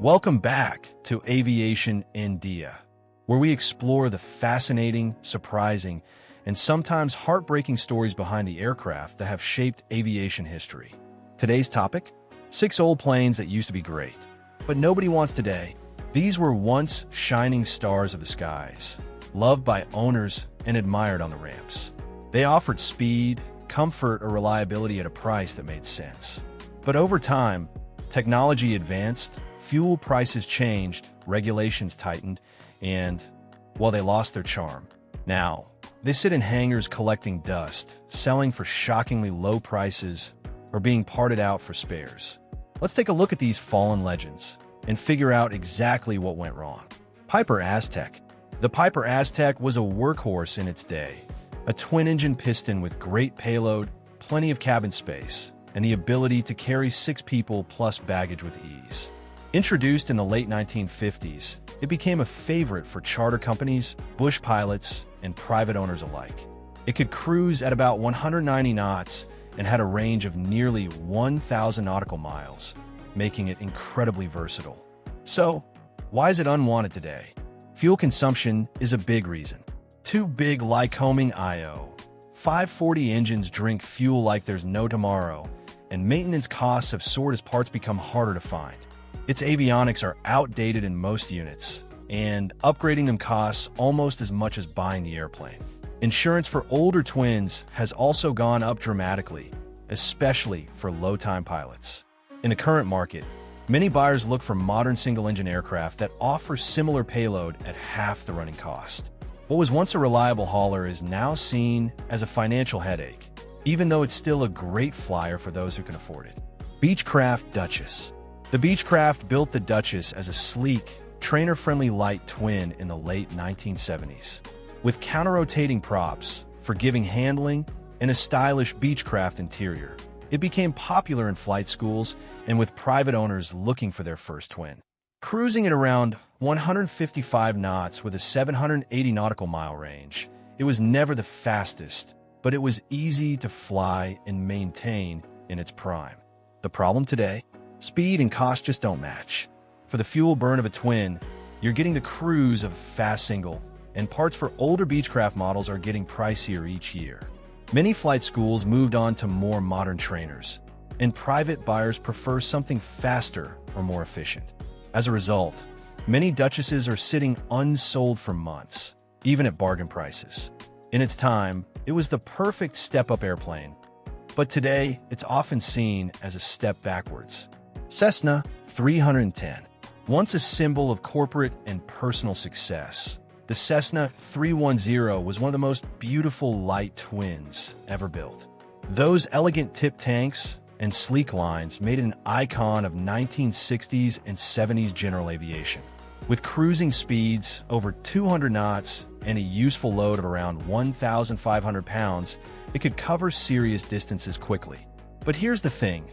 Welcome back to Aviation India, where we explore the fascinating, surprising, and sometimes heartbreaking stories behind the aircraft that have shaped aviation history. Today's topic? 6 old planes that used to be great, but nobody wants today. These were once shining stars of the skies, loved by owners and admired on the ramps. They offered speed, comfort, or reliability at a price that made sense. But over time, technology advanced, fuel prices changed, regulations tightened, and, well, they lost their charm. Now, they sit in hangars collecting dust, selling for shockingly low prices, or being parted out for spares. Let's take a look at these fallen legends and figure out exactly what went wrong. Piper Aztec. The Piper Aztec was a workhorse in its day, a twin-engine piston with great payload, plenty of cabin space, and the ability to carry 6 people plus baggage with ease. Introduced in the late 1950s, it became a favorite for charter companies, bush pilots, and private owners alike. It could cruise at about 190 knots and had a range of nearly 1,000 nautical miles, making it incredibly versatile. So, why is it unwanted today? Fuel consumption is a big reason. Too big Lycoming I/O. 540 engines drink fuel like there's no tomorrow, and maintenance costs have soared as parts become harder to find. Its avionics are outdated in most units, and upgrading them costs almost as much as buying the airplane. Insurance for older twins has also gone up dramatically, especially for low-time pilots. In the current market, many buyers look for modern single-engine aircraft that offer similar payload at half the running cost. What was once a reliable hauler is now seen as a financial headache, even though it's still a great flyer for those who can afford it. Beachcraft Duchess. The Beechcraft built the Duchess as a sleek, trainer-friendly light twin in the late 1970s. With counter-rotating props, forgiving handling, and a stylish Beechcraft interior, it became popular in flight schools and with private owners looking for their first twin. Cruising at around 155 knots with a 780 nautical mile range, it was never the fastest, but it was easy to fly and maintain in its prime. The problem today? Speed and cost just don't match. For the fuel burn of a twin, you're getting the cruise of a fast single, and parts for older Beechcraft models are getting pricier each year. Many flight schools moved on to more modern trainers, and private buyers prefer something faster or more efficient. As a result, many Duchesses are sitting unsold for months, even at bargain prices. In its time, it was the perfect step-up airplane, but today it's often seen as a step backwards. Cessna 310. Once a symbol of corporate and personal success, the Cessna 310 was one of the most beautiful light twins ever built. Those elegant tip tanks and sleek lines made it an icon of 1960s and 70s general aviation. With cruising speeds over 200 knots and a useful load of around 1,500 pounds, it could cover serious distances quickly. But here's the thing.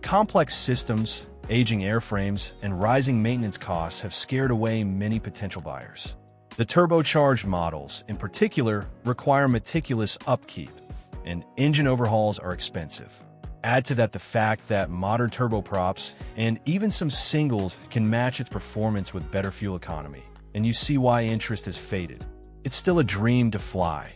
Complex systems, aging airframes, and rising maintenance costs have scared away many potential buyers. The turbocharged models, in particular, require meticulous upkeep, and engine overhauls are expensive. Add to that the fact that modern turboprops and even some singles can match its performance with better fuel economy, and you see why interest has faded. It's still a dream to fly,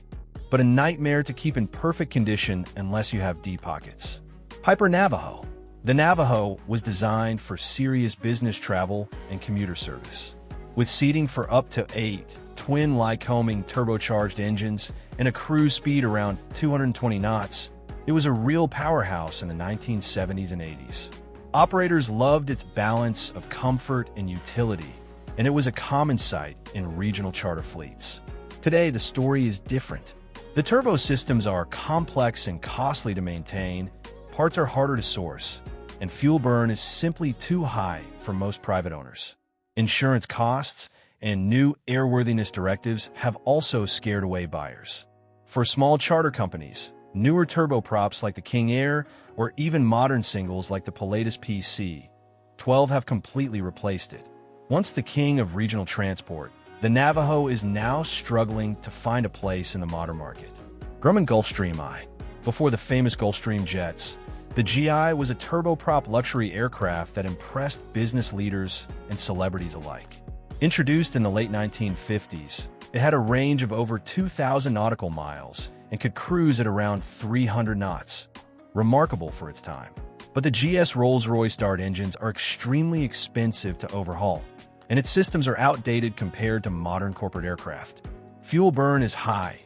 but a nightmare to keep in perfect condition unless you have deep pockets. Piper Navajo. The Navajo was designed for serious business travel and commuter service. With seating for up to 8 twin Lycoming turbocharged engines and a cruise speed around 220 knots, it was a real powerhouse in the 1970s and 80s. Operators loved its balance of comfort and utility, and it was a common sight in regional charter fleets. Today, the story is different. The turbo systems are complex and costly to maintain, parts are harder to source, and fuel burn is simply too high for most private owners. Insurance costs and new airworthiness directives have also scared away buyers. For small charter companies, newer turboprops like the King Air or even modern singles like the Pilatus PC-12 have completely replaced it. Once the king of regional transport, the Navajo is now struggling to find a place in the modern market. Gruming Gulfstream I. Before the famous Gulfstream jets, The GI was a turboprop luxury aircraft that impressed business leaders and celebrities alike. Introduced in the late 1950s, it had a range of over 2,000 nautical miles and could cruise at around 300 knots, remarkable for its time. But the GS Rolls-Royce Dart engines are extremely expensive to overhaul, and its systems are outdated compared to modern corporate aircraft. Fuel burn is high,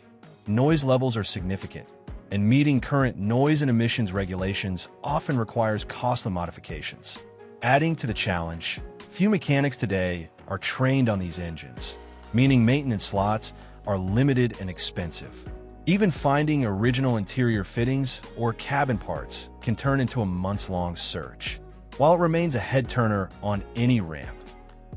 noise levels are significant, and meeting current noise and emissions regulations often requires costly modifications. Adding to the challenge, few mechanics today are trained on these engines, meaning maintenance slots are limited and expensive. Even finding original interior fittings or cabin parts can turn into a months-long search. While it remains a head-turner on any ramp,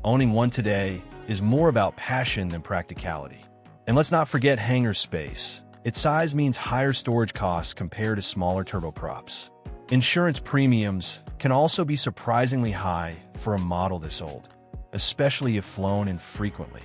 owning one today is more about passion than practicality. And let's not forget hangar space. Its size means higher storage costs compared to smaller turboprops. Insurance premiums can also be surprisingly high for a model this old, especially if flown infrequently.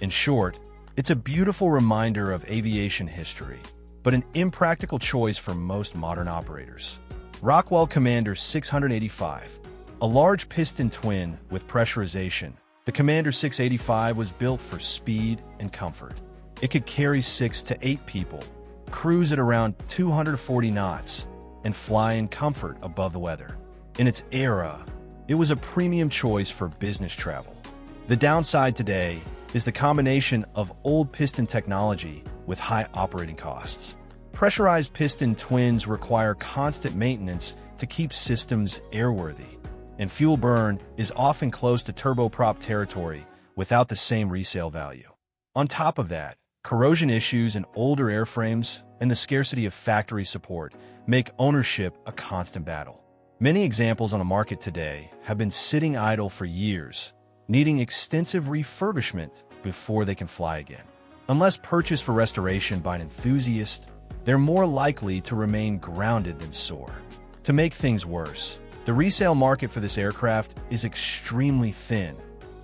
In short, it's a beautiful reminder of aviation history, but an impractical choice for most modern operators. Rockwell Commander 685, a large piston twin with pressurization, the Commander 685 was built for speed and comfort. It could carry 6 to 8 people, cruise at around 240 knots, and fly in comfort above the weather. In its era, it was a premium choice for business travel. The downside today is the combination of old piston technology with high operating costs. Pressurized piston twins require constant maintenance to keep systems airworthy, and fuel burn is often close to turboprop territory without the same resale value. On top of that, corrosion issues in older airframes and the scarcity of factory support make ownership a constant battle. Many examples on the market today have been sitting idle for years, needing extensive refurbishment before they can fly again. Unless purchased for restoration by an enthusiast, they're more likely to remain grounded than soar. To make things worse, the resale market for this aircraft is extremely thin,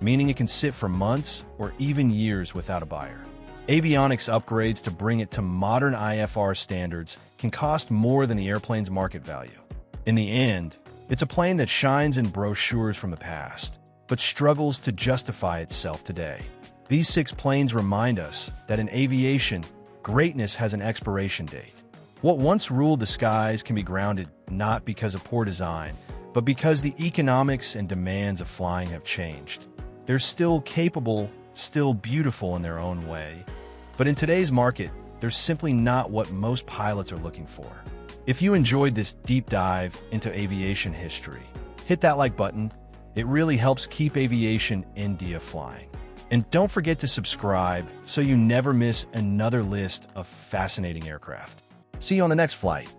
meaning it can sit for months or even years without a buyer. Avionics upgrades to bring it to modern IFR standards can cost more than the airplane's market value. In the end, it's a plane that shines in brochures from the past, but struggles to justify itself today. These 6 planes remind us that in aviation, greatness has an expiration date. What once ruled the skies can be grounded not because of poor design, but because the economics and demands of flying have changed. They're still capable, still beautiful in their own way, but in today's market, they're simply not what most pilots are looking for. If you enjoyed this deep dive into aviation history, hit that like button. It really helps keep aviation India flying. And don't forget to subscribe so you never miss another list of fascinating aircraft. See you on the next flight.